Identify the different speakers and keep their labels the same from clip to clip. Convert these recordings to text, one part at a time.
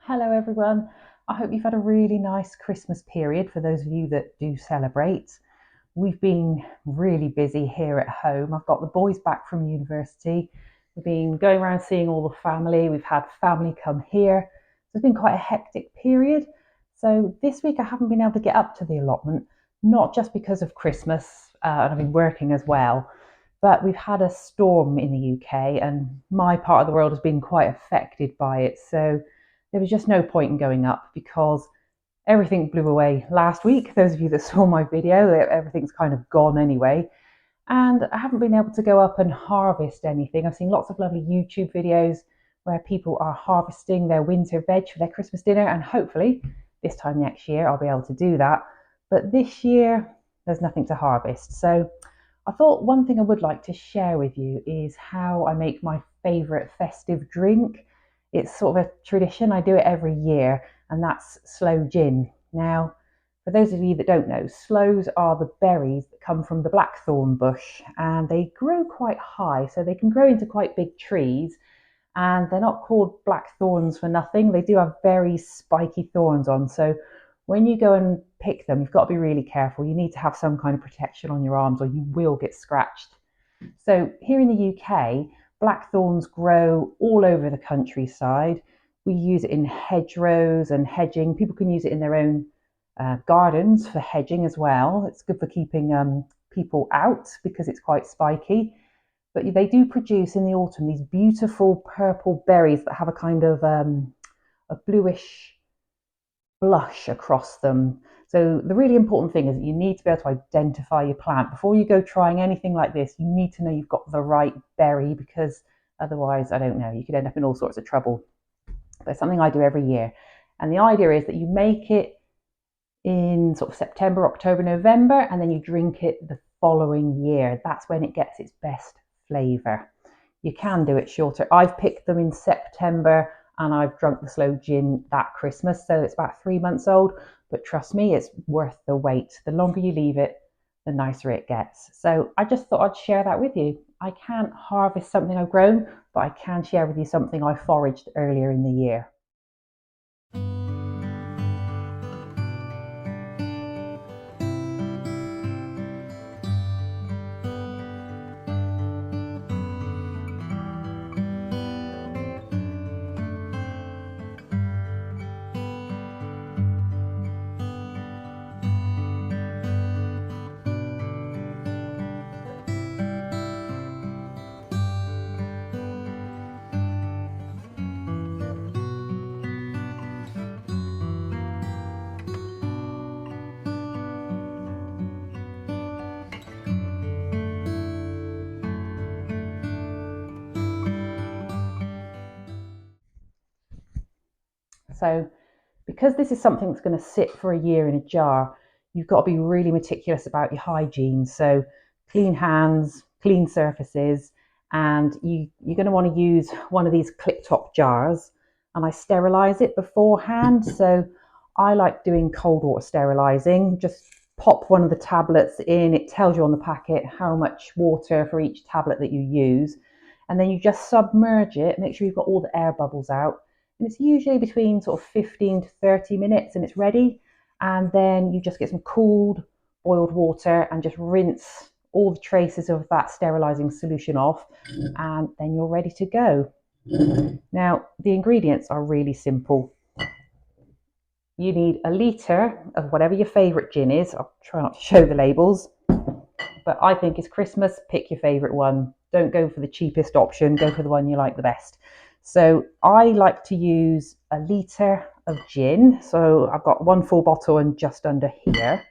Speaker 1: Hello everyone. I hope you've had a really nice Christmas period for those of you that do celebrate. We've been really busy here at home. I've got the boys back from university. We've been going around seeing all the family. We've had family come here. So it's been quite a hectic period. So this week I haven't been able to get up to the allotment, not just because of Christmas, and I've been working as well, but we've had a storm in the UK and my part of the world has been quite affected by it. So there was just no point in going up because everything blew away last week. Those of you that saw my video, everything's kind of gone anyway. And I haven't been able to go up and harvest anything. I've seen lots of lovely YouTube videos where people are harvesting their winter veg for their Christmas dinner, and hopefully this time next year I'll be able to do that. But this year there's nothing to harvest. So I thought one thing I would like to share with you is how I make my favourite festive drink. It's sort of a tradition, I do it every year, and that's sloe gin. Now, for those of you that don't know, sloes are the berries that come from the blackthorn bush, and they grow quite high, so they can grow into quite big trees, and they're not called blackthorns for nothing. They do have very spiky thorns on, so when you go and pick them, you've got to be really careful. You need to have some kind of protection on your arms or you will get scratched. So here in the UK, blackthorns grow all over the countryside. We use it in hedgerows and hedging. People can use it in their own gardens for hedging as well. It's good for keeping people out because it's quite spiky. But they do produce in the autumn these beautiful purple berries that have a kind of a bluish blush across them. So the really important thing is that you need to be able to identify your plant. Before you go trying anything like this, you need to know you've got the right berry, because otherwise, I don't know, you could end up in all sorts of trouble. But it's something I do every year. And the idea is that you make it in sort of September, October, November, and then you drink it the following year. That's when it gets its best flavour. You can do it shorter. I've picked them in September and I've drunk the sloe gin that Christmas, so it's about 3 months old, but trust me, it's worth the wait. The longer you leave it, the nicer it gets. So I just thought I'd share that with you. I can't harvest something I've grown, but I can share with you something I foraged earlier in the year. So because this is something that's going to sit for a year in a jar, you've got to be really meticulous about your hygiene. So clean hands, clean surfaces, and you're going to want to use one of these clip top jars, and I sterilize it beforehand. So I like doing cold water sterilizing. Just pop one of the tablets in. It tells you on the packet how much water for each tablet that you use, and then you just submerge it. Make sure you've got all the air bubbles out, and it's usually between sort of 15 to 30 minutes and it's ready. And then you just get some cooled boiled water and just rinse all the traces of that sterilizing solution off, and then you're ready to go. Now the ingredients are really simple. You need a litre of whatever your favourite gin is. I'll try not to show the labels, but I think it's Christmas, pick your favourite one. Don't go for the cheapest option, go for the one you like the best. So I like to use a litre of gin. So I've got one full bottle and just under here.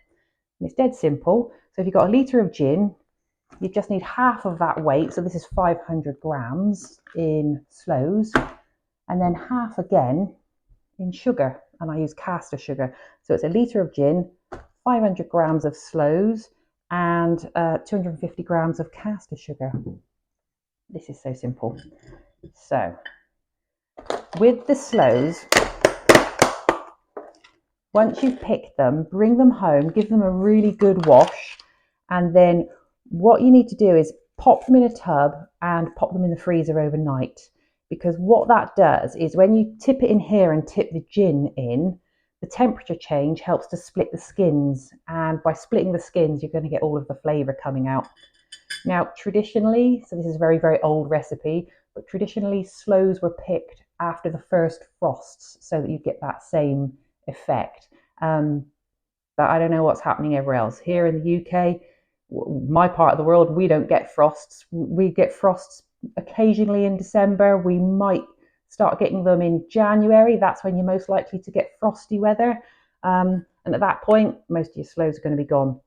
Speaker 1: And it's dead simple. So if you've got a litre of gin, you just need half of that weight. So this is 500 grams in sloes, and then half again in sugar. And I use caster sugar. So it's a litre of gin, 500 grams of sloes, and 250 grams of caster sugar. This is so simple. So with the sloes, once you've picked them, bring them home, give them a really good wash, and then what you need to do is pop them in a tub and pop them in the freezer overnight. because what that does is when you tip it in here and tip the gin in, the temperature change helps to split the skins, and by splitting the skins you're going to get all of the flavour coming out. Now traditionally, so this is a very, very old recipe, but traditionally sloes were picked after the first frosts so that you get that same effect. But I don't know what's happening everywhere else. Here in the UK, my part of the world, we don't get frosts. We get frosts occasionally in December. We might start getting them in January. That's when you're most likely to get frosty weather. And at that point, most of your sloes are going to be gone.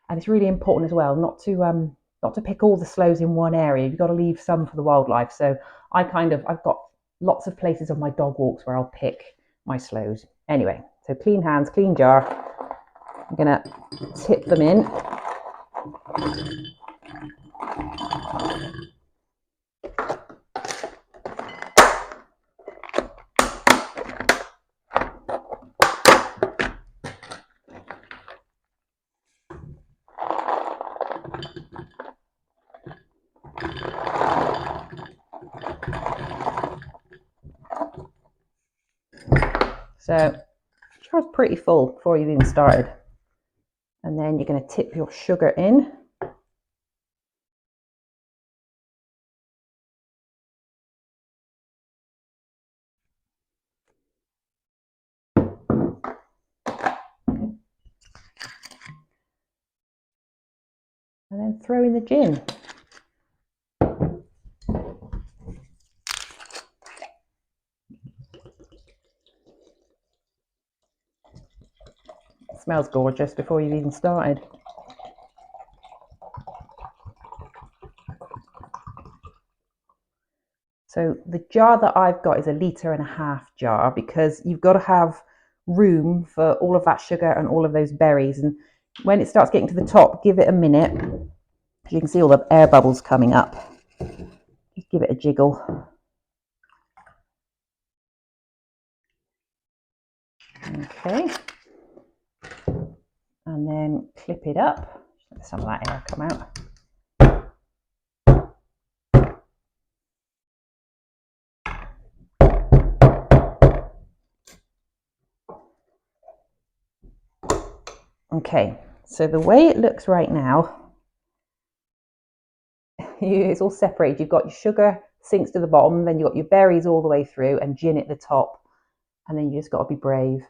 Speaker 1: And it's really important as well not to pick all the sloes in one area. You've got to leave some for the wildlife. So I've got lots of places on my dog walks where I'll pick my sloes. Anyway, so clean hands, clean jar. I'm gonna tip them in. So jar's pretty full before you've even started. And then you're going to tip your sugar in. And then throw in the gin. It smells gorgeous before you've even started. So the jar that I've got is 1.5 litre jar, because you've got to have room for all of that sugar and all of those berries. And when it starts getting to the top, give it a minute. You can see all the air bubbles coming up. Just give it a jiggle. Okay. And then clip it up. Let some of that air come out. Okay, so the way it looks right now, it's all separated. You've got your sugar sinks to the bottom, then you've got your berries all the way through and gin at the top. And then you just got to be brave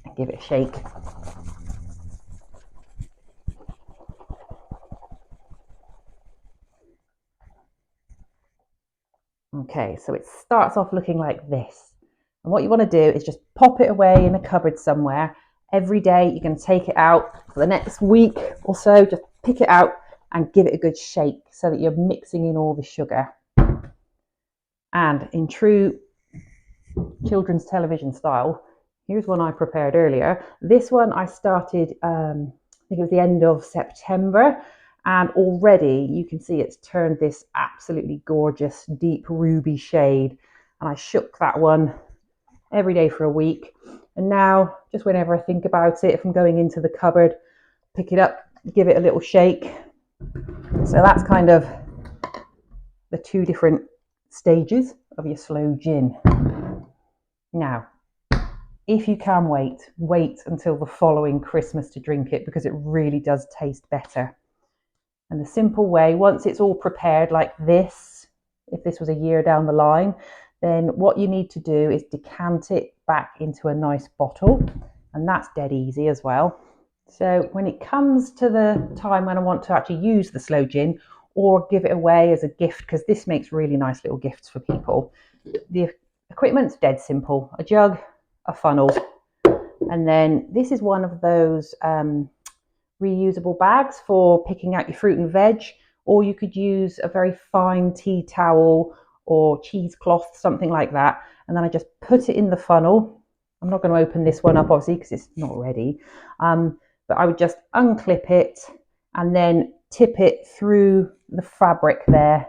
Speaker 1: and give it a shake. Okay, so it starts off looking like this. And what you want to do is just pop it away in a cupboard somewhere. Every day you're going to take it out for the next week or so, just pick it out and give it a good shake so that you're mixing in all the sugar. And in true children's television style, here's one I prepared earlier. This one I started, I think it was the end of September, and already you can see it's turned this absolutely gorgeous deep ruby shade. And I shook that one every day for a week. And now, just whenever I think about it, if I'm going into the cupboard, pick it up, give it a little shake. So that's kind of the two different stages of your sloe gin. Now, if you can wait until the following Christmas to drink it, because it really does taste better. And the simple way, once it's all prepared like this, if this was a year down the line, then what you need to do is decant it back into a nice bottle. And that's dead easy as well. So when it comes to the time when I want to actually use the sloe gin or give it away as a gift, because this makes really nice little gifts for people, the equipment's dead simple. A jug, a funnel, and then this is one of those reusable bags for picking out your fruit and veg, or you could use a very fine tea towel or cheesecloth, something like that. And then I just put it in the funnel. I'm not going to open this one up obviously because it's not ready, but I would just unclip it and then tip it through the fabric there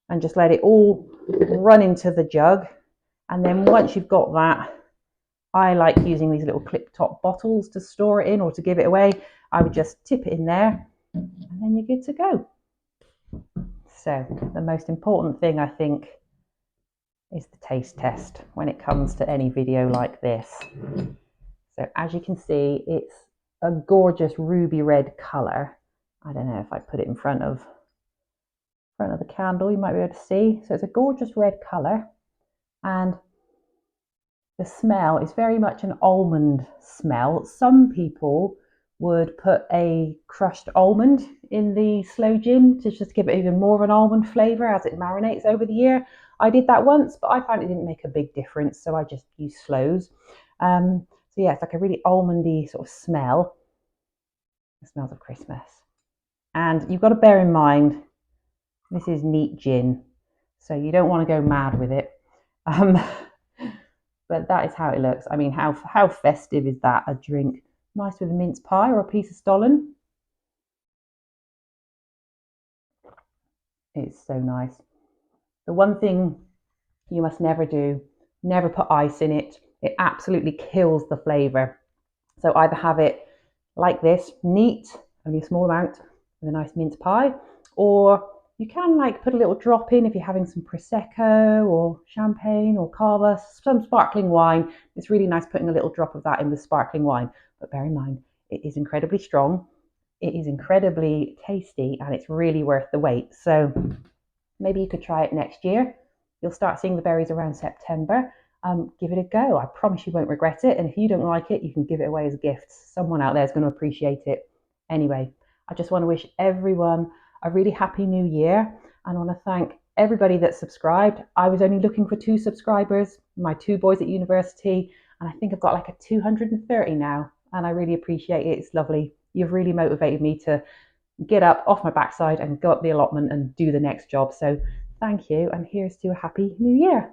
Speaker 1: and just let it all run into the jug. And then once you've got that, I like using these little clip top bottles to store it in or to give it away. I would just tip it in there and then you're good to go. So the most important thing, I think, is the taste test when it comes to any video like this. So as you can see, it's a gorgeous ruby red colour. I don't know if I put it in front of the candle, you might be able to see. So it's a gorgeous red colour, and the smell is very much an almond smell. Some people would put a crushed almond in the sloe gin to just give it even more of an almond flavour as it marinates over the year. I did that once, but I found it didn't make a big difference, so I just used sloes. So yeah, it's like a really almondy sort of smell. It smells of Christmas. And you've got to bear in mind, this is neat gin, so you don't want to go mad with it. But that is how it looks. I mean, how festive is that? A drink nice with a mince pie or a piece of stollen. It's so nice. The one thing you must never do, never put ice in it. It absolutely kills the flavour. So either have it like this, neat, only a small amount, with a nice mince pie, or you can like put a little drop in if you're having some prosecco or champagne or cava, some sparkling wine. It's really nice putting a little drop of that in with sparkling wine. But bear in mind, it is incredibly strong, it is incredibly tasty, and it's really worth the wait. So maybe you could try it next year. You'll start seeing the berries around September. Give it a go. I promise you won't regret it. And if you don't like it, you can give it away as a gift. Someone out there is going to appreciate it. Anyway, I just want to wish everyone a really happy new year. And I want to thank everybody that subscribed. I was only looking for 2 subscribers, my 2 boys at university, and I think I've got like a 230 now. And I really appreciate it. It's lovely. You've really motivated me to get up off my backside and go up the allotment and do the next job. So thank you, and here's to a happy new year.